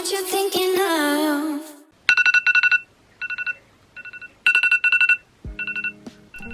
what you're thinking of.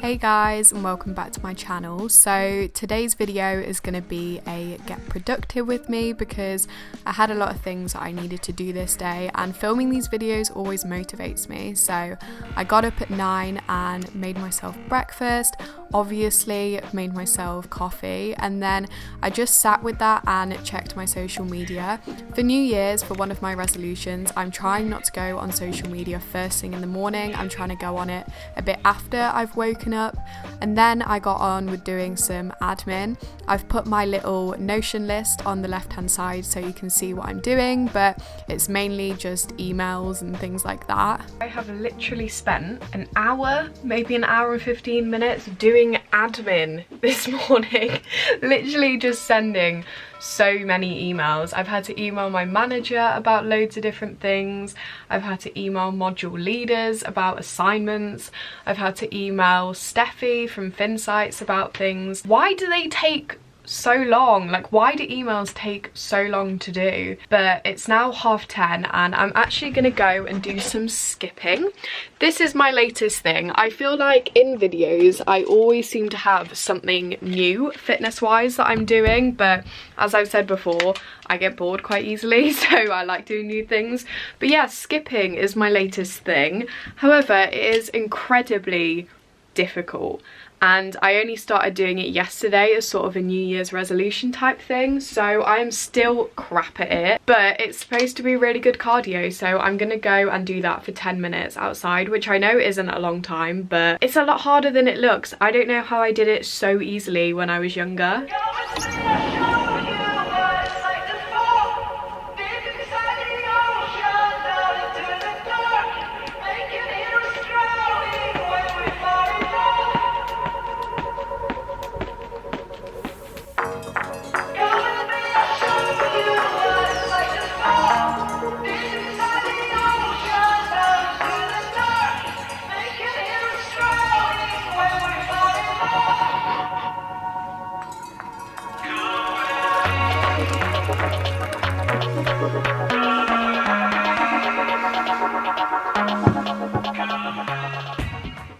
Hey guys, and welcome back to my channel. So today's video is going to be a get productive with me because I had a lot of things that I needed to do this day, and filming these videos always motivates me. So I got up at 9 and made myself breakfast, obviously made myself coffee, and then I just sat with that and checked my social media. For New Year's, for one of my resolutions, I'm trying not to go on social media first thing in the morning. I'm trying to go on it a bit after I've woken up, and then I got on with doing some admin. I've put my little Notion list on the left hand side so you can see what I'm doing, but it's mainly just emails and things like that. I have literally spent an hour, maybe an hour and 15 minutes doing admin this morning. Literally just sending so many emails. I've had to email my manager about loads of different things. I've had to email module leaders about assignments. I've had to email Steffi from Finsights about things. Why do they take so long? Like, why do emails take so long to do? But it's now 10:30 and I'm actually gonna go and do some skipping. This is my latest thing. I feel like in videos I always seem to have something new fitness wise that I'm doing, but as I've said before, I get bored quite easily, so I like doing new things. But yeah, skipping is my latest thing. However, it is incredibly difficult, and I only started doing it yesterday as sort of a New Year's resolution type thing, so I'm still crap at it, but it's supposed to be really good cardio, so I'm gonna go and do that for 10 minutes outside, which I know isn't a long time, but it's a lot harder than it looks. I don't know how I did it so easily when I was younger.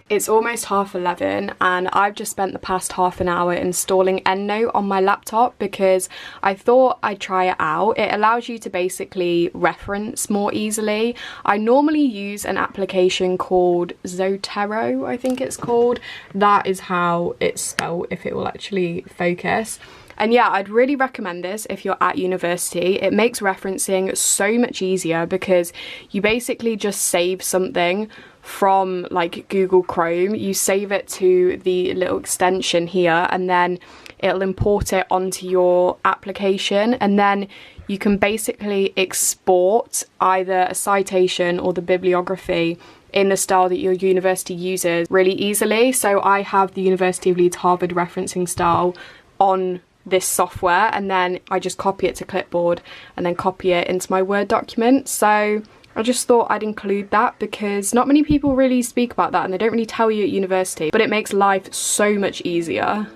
It's almost 11:30 and I've just spent the past half an hour installing EndNote on my laptop because I thought I'd try it out. It allows you to basically reference more easily. I normally use an application called Zotero, I think it's called. That is how it's spelled, if it will actually focus. And yeah, I'd really recommend this if you're at university. It makes referencing so much easier because you basically just save something from like Google Chrome, you save it to the little extension here, and then it'll import it onto your application, and then you can basically export either a citation or the bibliography in the style that your university uses really easily. So I have the University of Leeds Harvard referencing style on this software, and then I just copy it to clipboard and then copy it into my Word document. So I just thought I'd include that because not many people really speak about that and they don't really tell you at university, but it makes life so much easier.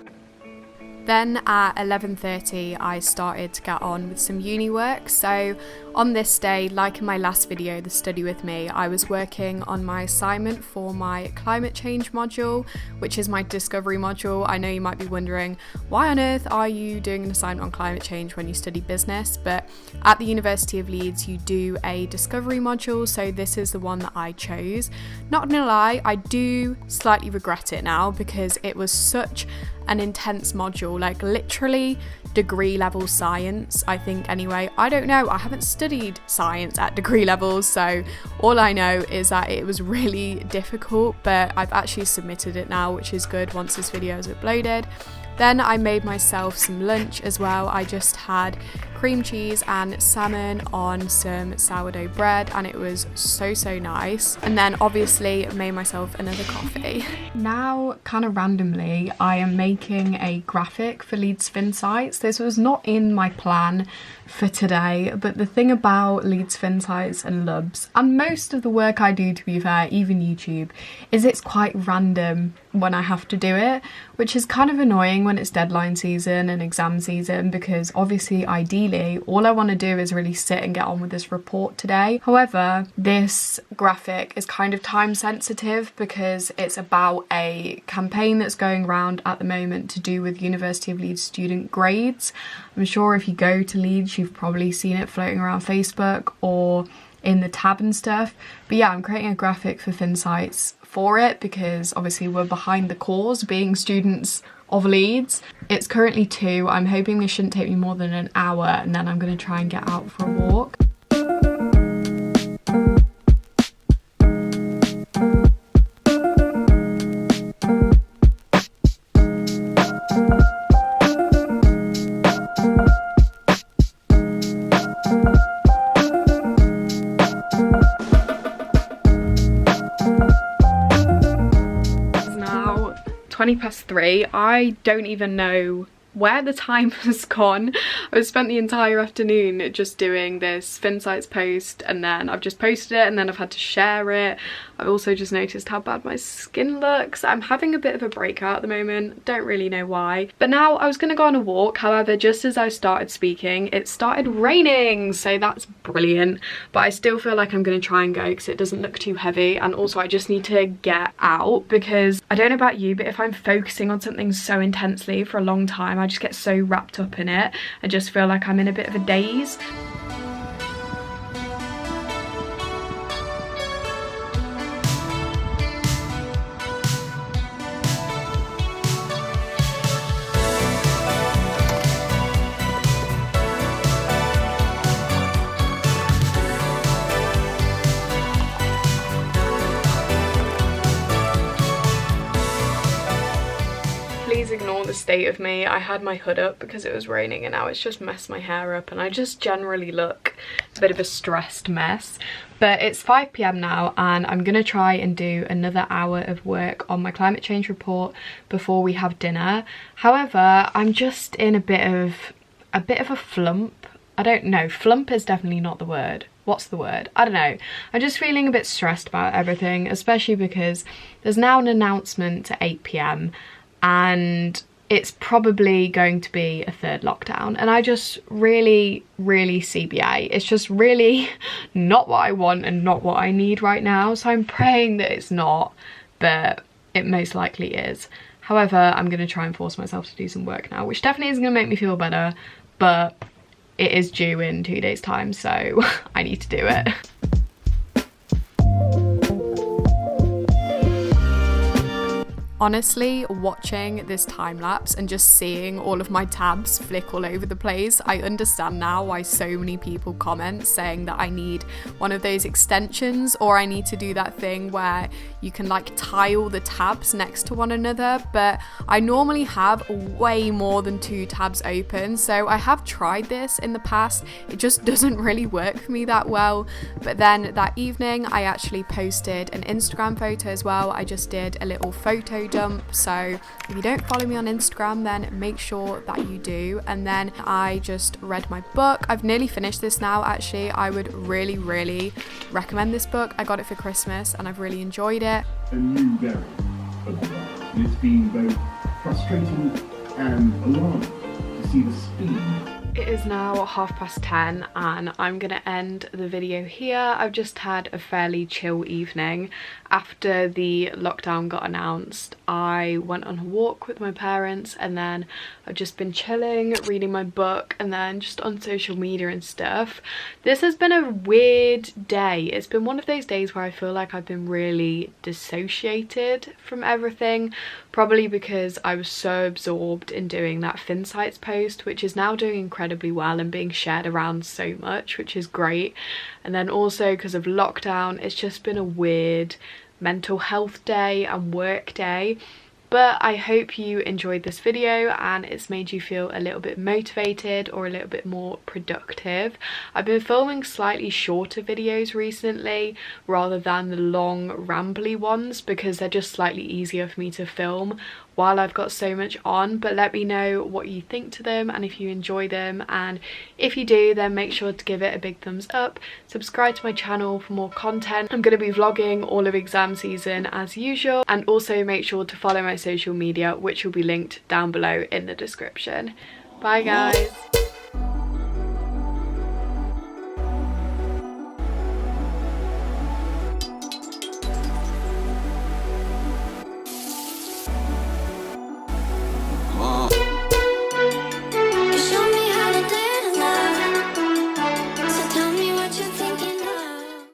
Then at 11:30 I started to get on with some uni work. So on this day, like in my last video, the study with me, I was working on my assignment for my climate change module, which is my discovery module. I know you might be wondering, why on earth are you doing an assignment on climate change when you study business? But at the University of Leeds you do a discovery module, so this is the one that I chose. Not gonna lie, I do slightly regret it now because it was such an intense module, like literally degree level science, I think anyway. I don't know, I haven't studied science at degree levels, so all I know is that it was really difficult, but I've actually submitted it now, which is good once this video is uploaded. Then I made myself some lunch as well. I just had cream cheese and salmon on some sourdough bread, and it was so nice. And then obviously made myself another coffee. Now, kind of randomly, I am making a graphic for Leeds Finsights. This was not in my plan for today, but the thing about Leeds Finsights and Lubs, and most of the work I do, to be fair, even YouTube, is it's quite random when I have to do it, which is kind of annoying when it's deadline season and exam season, because obviously ideally all I want to do is really sit and get on with this report today. However, this graphic is kind of time sensitive because it's about a campaign that's going around at the moment to do with University of Leeds student grades. I'm sure if you go to Leeds you've probably seen it floating around Facebook or in the tab and stuff. But yeah, I'm creating a graphic for Finsights for it because obviously we're behind the cause being students of Leeds. It's currently 2. I'm hoping this shouldn't take me more than an hour, and then I'm going to try and get out for a walk. It's now 3:20. I don't even know where the time has gone. I've spent the entire afternoon just doing this Finsights post, and then I've just posted it, and then I've had to share it. I've also just noticed how bad my skin looks. I'm having a bit of a breakout at the moment, don't really know why. But now I was gonna go on a walk, however, just as I started speaking, it started raining, so that's brilliant. But I still feel like I'm gonna try and go because it doesn't look too heavy, and also I just need to get out because I don't know about you, but if I'm focusing on something so intensely for a long time, I just get so wrapped up in it. I just feel like I'm in a bit of a daze. Please ignore the state of me. I had my hood up because it was raining and now it's just messed my hair up, and I just generally look a bit of a stressed mess. But it's 5 PM now, and I'm gonna try and do another hour of work on my climate change report before we have dinner. However, I'm just in a bit of a flump. I don't know, flump is definitely not the word. What's the word? I don't know. I'm just feeling a bit stressed about everything, especially because there's now an announcement at 8 PM and it's probably going to be a 3rd lockdown, and I just really CBA. It's just really not what I want and not what I need right now, so I'm praying that it's not, but it most likely is. However, I'm going to try and force myself to do some work now, which definitely isn't going to make me feel better, but it is due in 2 days time, so I need to do it. Honestly, watching this time lapse and just seeing all of my tabs flick all over the place, I understand now why so many people comment saying that I need one of those extensions, or I need to do that thing where you can like tile the tabs next to one another. But I normally have way more than 2 tabs open, so I have tried this in the past. It just doesn't really work for me that well. But then that evening I actually posted an Instagram photo as well. I just did a little photo dump, so if you don't follow me on Instagram then make sure that you do. And then I just read my book. I've nearly finished this now actually. I would really recommend this book. I got it for Christmas and I've really enjoyed it. A new variant of the ride. It's been both frustrating and alarming to see the speed. It is now 10:30 and I'm gonna end the video here. I've just had a fairly chill evening. After the lockdown got announced, I went on a walk with my parents, and then I've just been chilling, reading my book, and then just on social media and stuff. This has been a weird day. It's been one of those days where I feel like I've been really dissociated from everything, probably because I was so absorbed in doing that Finsights post, which is now doing incredibly well and being shared around so much, which is great. And then also because of lockdown, it's just been a weird mental health day and work day. But I hope you enjoyed this video and it's made you feel a little bit motivated or a little bit more productive. I've been filming slightly shorter videos recently rather than the long rambly ones because they're just slightly easier for me to film while I've got so much on, but let me know what you think to them and if you enjoy them, and if you do then make sure to give it a big thumbs up, subscribe to my channel for more content. I'm going to be vlogging all of exam season as usual, and also make sure to follow my social media, which will be linked down below in the description. Bye guys.